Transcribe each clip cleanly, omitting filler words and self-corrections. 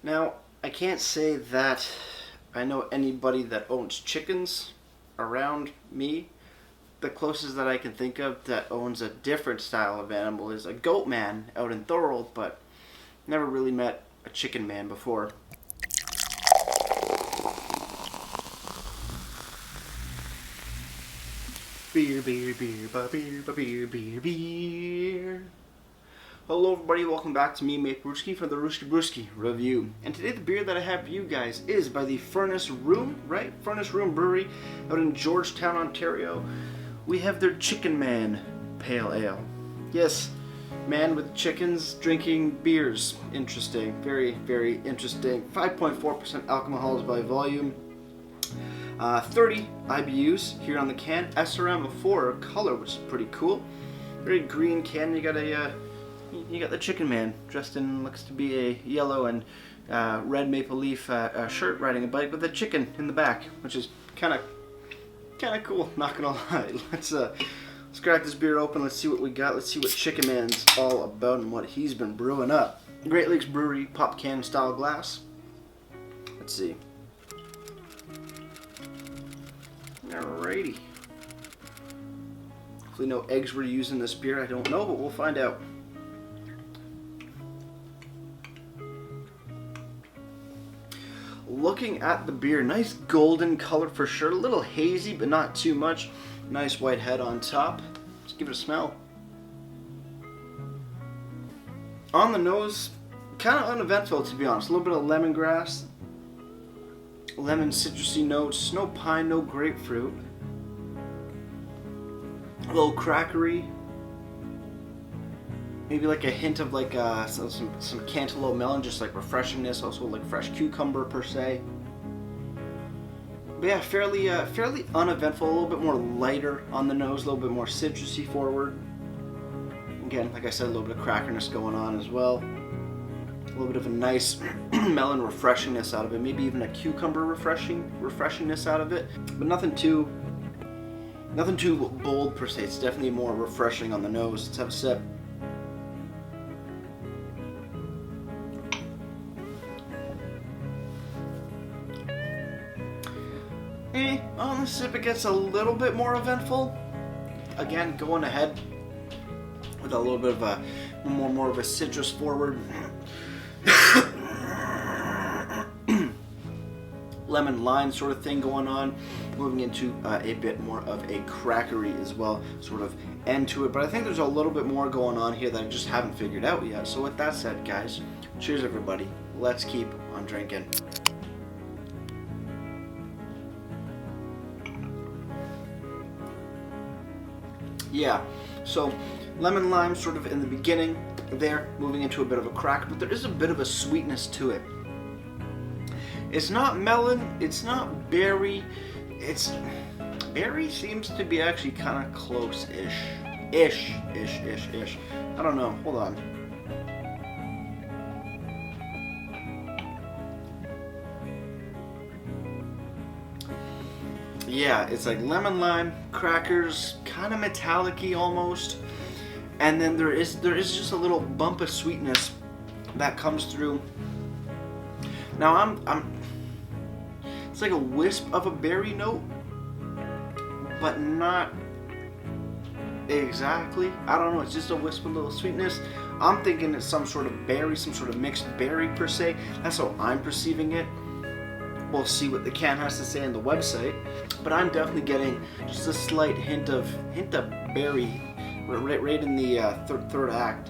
Now, I can't say that I know anybody that owns chickens around me. The closest that I can think of that owns a different style of animal is a goat man out in Thorold, but never really met a chicken man before. Beer, beer, beer, beer, beer, beer, beer. Hello everybody, welcome back to me, Mate Brewski, for the Rooski Brewski review. And today the beer that I have for you guys is by the Furnace Room, right? Furnace Room Brewery out in Georgetown, Ontario. We have their Chicken Man Pale Ale. Yes, man with chickens drinking beers. Interesting, very, very interesting. 5.4% alcohol by volume. 30 IBUs here on the can. SRM of 4 color, which is pretty cool. Very green can. You got the Chicken Man dressed in looks to be a yellow and red maple leaf shirt, riding a bike with a chicken in the back, which is kind of cool. Not gonna lie. Let's crack this beer open. Let's see what we got. Let's see what Chicken Man's all about and what he's been brewing up. Great Lakes Brewery pop can style glass. Let's see. Alrighty. Hopefully no eggs were used in this beer. I don't know, but we'll find out. Looking at the beer, nice golden color for sure. A little hazy, but not too much. Nice white head on top. Let's give it a smell. On the nose, kind of uneventful to be honest. A little bit of lemongrass. Lemon citrusy notes, no pine, no grapefruit. A little crackery. Maybe like a hint of like some cantaloupe melon, just like refreshingness. Also like fresh cucumber per se. But yeah, fairly uneventful. A little bit more lighter on the nose, a little bit more citrusy forward. Again, like I said, a little bit of crackerness going on as well. A little bit of a nice melon refreshingness out of it, maybe even a cucumber refreshingness out of it, but nothing too bold per se. It's definitely more refreshing on the nose. Let's have a sip. On the sip it gets a little bit more eventful. Again, going ahead with a little bit of a more of a citrus forward. Lemon lime sort of thing going on, moving into a bit more of a crackery as well sort of end to it, but I think there's a little bit more going on here that I just haven't figured out yet. So with that said, guys, cheers everybody, let's keep on drinking. Yeah, so lemon lime sort of in the beginning there, moving into a bit of a crack, but there is a bit of a sweetness to it. It's not melon, it's not berry, berry seems to be actually kind of close-ish. Ish. I don't know, hold on. Yeah, it's like lemon lime, crackers, kind of metallic-y almost. And then there is just a little bump of sweetness that comes through. Now it's like a wisp of a berry note, but not exactly. I don't know, it's just a wisp of little sweetness. I'm thinking it's some sort of berry, some sort of mixed berry per se. That's how I'm perceiving it. We'll see what the can has to say on the website, but I'm definitely getting just a slight hint of berry right in the third act.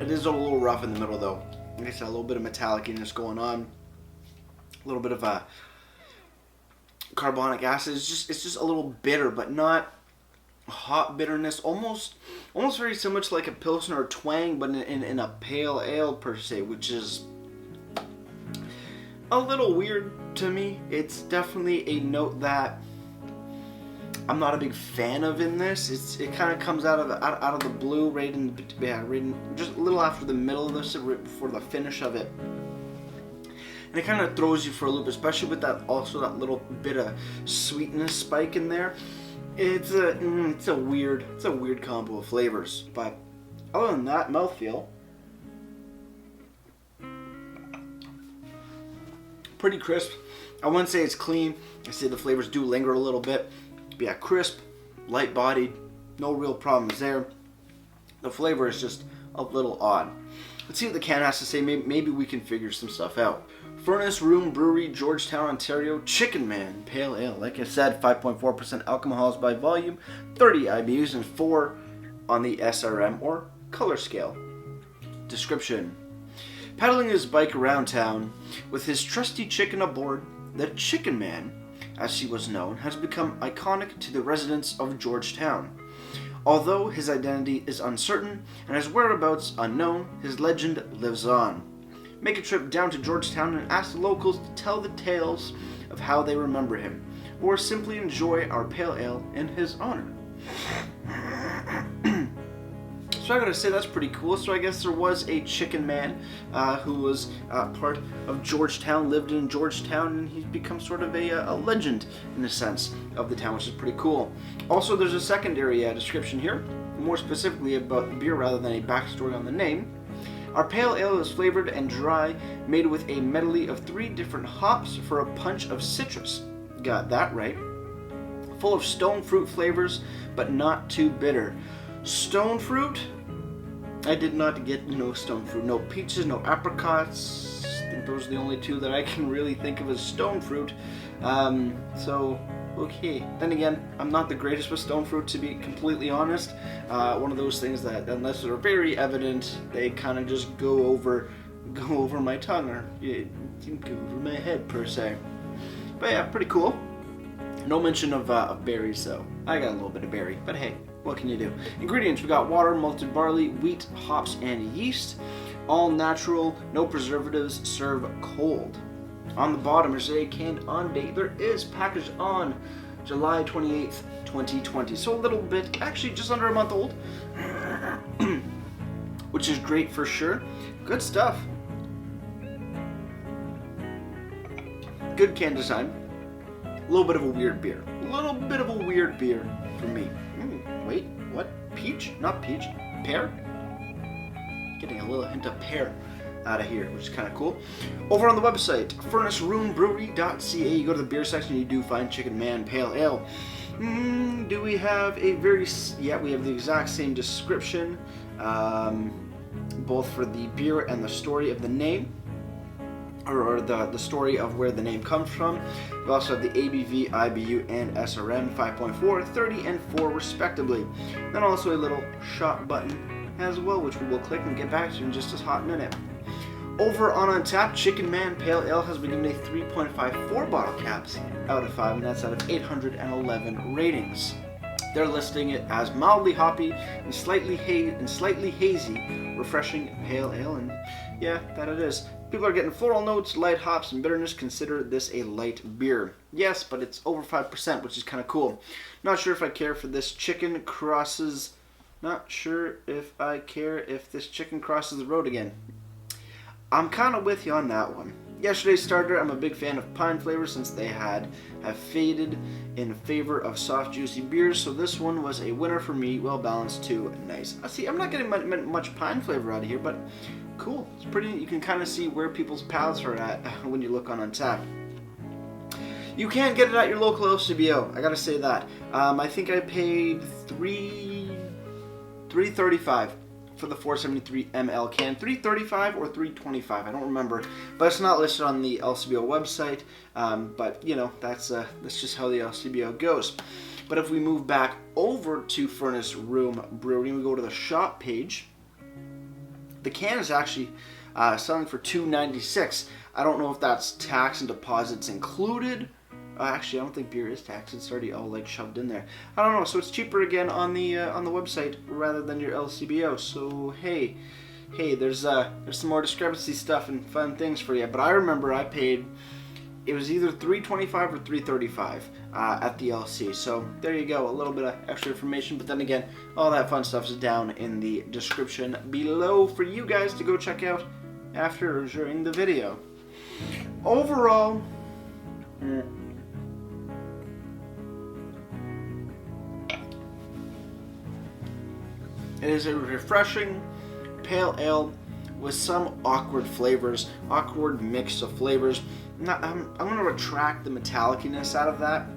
It is a little rough in the middle though. Like I said, a little bit of metallicness going on, a little bit of a carbonic acid. It's just a little bitter, but not hot bitterness. Almost very similar to like a Pilsner or twang, but in a pale ale per se, which is a little weird to me. It's definitely a note that I'm not a big fan of in this. It kind of comes out of the blue, right in just a little after the middle of this, right before the finish of it, and it kind of throws you for a loop, especially with that little bit of sweetness spike in there. It's a weird combo of flavors, but other than that, mouthfeel, Pretty crisp. I wouldn't say it's clean. I say the flavors do linger a little bit. But yeah, crisp, light bodied, no real problems there. The flavor is just a little odd. Let's see what the can has to say. Maybe we can figure some stuff out. Furnace Room Brewery, Georgetown, Ontario, Chicken Man Pale Ale. Like I said, 5.4% alcohols by volume, 30 IBUs, and 4 on the SRM or color scale. Description. Pedaling his bike around town with his trusty chicken aboard, the Chicken Man, as he was known, has become iconic to the residents of Georgetown. Although his identity is uncertain and his whereabouts unknown, his legend lives on. Make a trip down to Georgetown and ask the locals to tell the tales of how they remember him, or simply enjoy our pale ale in his honor. So I gotta say, that's pretty cool. So I guess there was a Chicken Man who was part of Georgetown, lived in Georgetown, and he's become sort of a legend in a sense of the town, which is pretty cool. Also, there's a secondary description here, more specifically about the beer rather than a backstory on the name. Our pale ale is flavored and dry, made with a medley of 3 different hops for a punch of citrus. Got that right. Full of stone fruit flavors, but not too bitter. Stone fruit? I did not get no stone fruit. No peaches, no apricots. I think those are the only 2 that I can really think of as stone fruit. So, okay. Then again, I'm not the greatest with stone fruit, to be completely honest. One of those things that, unless they're very evident, they kind of just go over my tongue, or go over my head, per se. But yeah, pretty cool. No mention of berries, though. I got a little bit of berry, but hey, what can you do? Ingredients: we got water, malted barley, wheat, hops, and yeast. All natural, no preservatives, serve cold. On the bottom, there's a canned on date. There is packaged on July 28th, 2020. So a little bit, actually just under a month old, which is great for sure. Good stuff. Good can design. A little bit of a weird beer. A little bit of a weird beer for me. Wait, what? Peach? Not peach. Pear? Getting a little hint of pear out of here, which is kind of cool. Over on the website, furnaceroombrewery.ca, you go to the beer section, you do find Chicken Man Pale Ale. Do we have a yeah, we have the exact same description, both for the beer and the story of the name, or the story of where the name comes from. We also have the ABV, IBU, and SRM, 5.4, 30, and 4 respectively. Then also a little shot button as well, which we will click and get back to in just a hot minute. Over on Untappd, Chicken Man Pale Ale has been given a 3.54 bottle caps out of 5, and that's out of 811 ratings. They're listing it as mildly hoppy and slightly hazy, refreshing pale ale, and yeah, that it is. People are getting floral notes, light hops, and bitterness. Consider this a light beer. Yes, but it's over 5%, which is kind of cool. Not sure if I care for this chicken crosses. Not sure if I care if this chicken crosses the road again. I'm kind of with you on that one. Yesterday's starter, I'm a big fan of pine flavors since they have faded in favor of soft, juicy beers. So this one was a winner for me. Well balanced too. Nice. See, I'm not getting much pine flavor out of here, but cool. It's pretty. You can kind of see where people's palates are at when you look on Untappd. You can get it at your local LCBO. I gotta say that. I think I paid $3.35 for the 473 ml can. $3.35 or $3.25. I don't remember, but it's not listed on the LCBO website. But you know, that's just how the LCBO goes. But if we move back over to Furnace Room Brewery and we go to the shop page, the can is actually selling for $2.96. I don't know if that's tax and deposits included. Actually, I don't think beer is taxed. It's already all like shoved in there. I don't know. So it's cheaper again on the website rather than your LCBO. So hey, there's some more discrepancy stuff and fun things for you. But I remember I paid. It was either $3.25 or $3.35 at the LC. So there you go, a little bit of extra information. But then again, all that fun stuff is down in the description below for you guys to go check out after or during the video. Overall, it is a refreshing pale ale with some awkward flavors, awkward mix of flavors. I'm going to retract the metallicness out of that.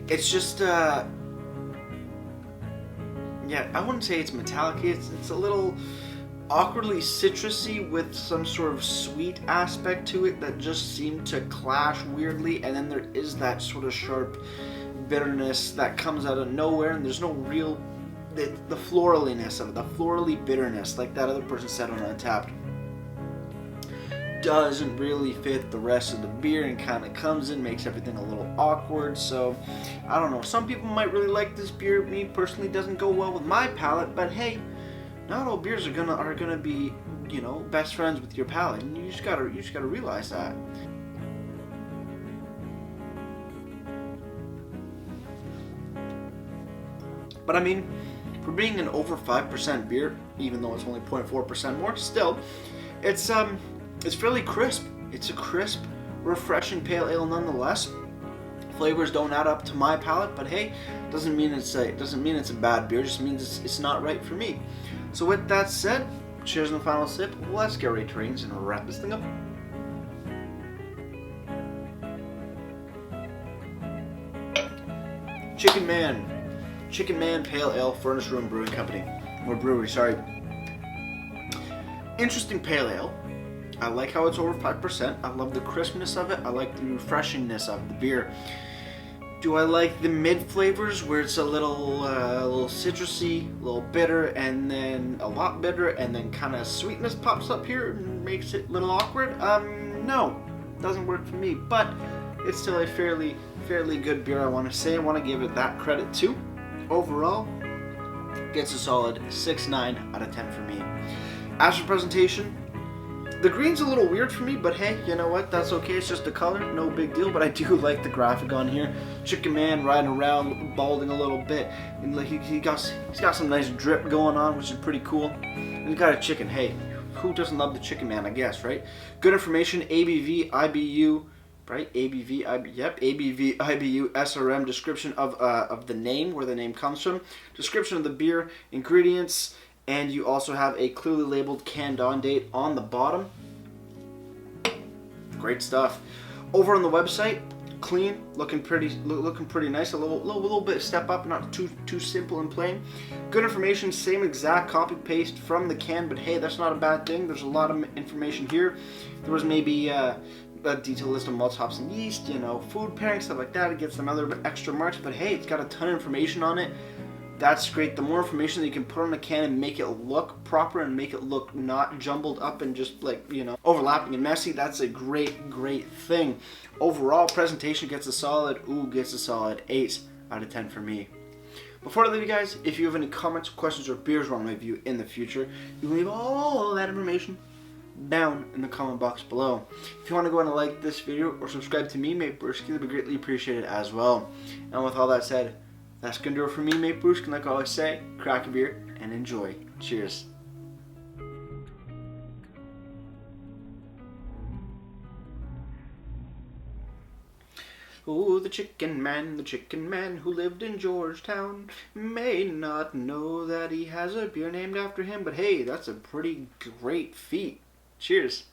It's just, yeah, I wouldn't say it's metallic. It's a little awkwardly citrusy with some sort of sweet aspect to it that just seem to clash weirdly, and then there is that sort of sharp bitterness that comes out of nowhere, and there's no real, the floraliness of it, the florally bitterness, like that other person said on Untapped, doesn't really fit the rest of the beer and kind of comes in, makes everything a little awkward. So I don't know, some people might really like this beer. Me personally, doesn't go well with my palate, but hey, not all beers are gonna be, you know, best friends with your palate, and you just gotta realize that. But I mean, for being an over 5% beer, even though it's only 0.4% more, still, it's fairly crisp. It's a crisp, refreshing pale ale nonetheless. Flavors don't add up to my palate, but hey, doesn't mean it's a bad beer. It just means it's not right for me. So with that said, cheers on the final sip. Let's get ready to range and wrap this thing up. Chicken Man Pale Ale, Furnace Room Brewing Company, or Brewery, sorry. Interesting pale ale. I like how it's over 5%. I love the crispness of it. I like the refreshingness of the beer. Do I like the mid flavors where it's a little citrusy, a little bitter, and then a lot bitter, and then kind of sweetness pops up here and makes it a little awkward? No, doesn't work for me. But it's still a fairly good beer. I want to give it that credit too. Overall, gets a solid 6.9 out of 10 for me. As for presentation, the green's a little weird for me, but hey, you know what? That's okay. It's just a color, no big deal. But I do like the graphic on here. Chicken Man riding around, balding a little bit, and like he's got some nice drip going on, which is pretty cool. And he's got a chicken. Hey, who doesn't love the Chicken Man? I guess, right? Good information. ABV, IBU, right? ABV, IBU, SRM. Description of the name, where the name comes from. Description of the beer, ingredients. And you also have a clearly labeled canned on date on the bottom. Great stuff. Over on the website, clean, looking pretty nice. A little bit step up, not too simple and plain. Good information, same exact copy paste from the can, but hey, that's not a bad thing. There's a lot of information here. There was maybe a detailed list of malts, hops, and yeast, you know, food pairing, stuff like that. It gets some other extra marks, but hey, it's got a ton of information on it. That's great. The more information that you can put on a can and make it look proper and make it look not jumbled up and just like, you know, overlapping and messy, that's a great thing. Overall, presentation gets a solid 8 out of 10 for me. Before I leave you guys, if you have any comments, questions, or beers I want to review in the future, you can leave all that information down in the comment box below. If you want to go and like this video or subscribe to me, Mate Brewski, that'd be greatly appreciated as well. And with all that said, that's going to do it for me, Mate Brewski. And like I always say, crack a beer and enjoy. Cheers. Oh, the chicken man who lived in Georgetown may not know that he has a beer named after him, but hey, that's a pretty great feat. Cheers.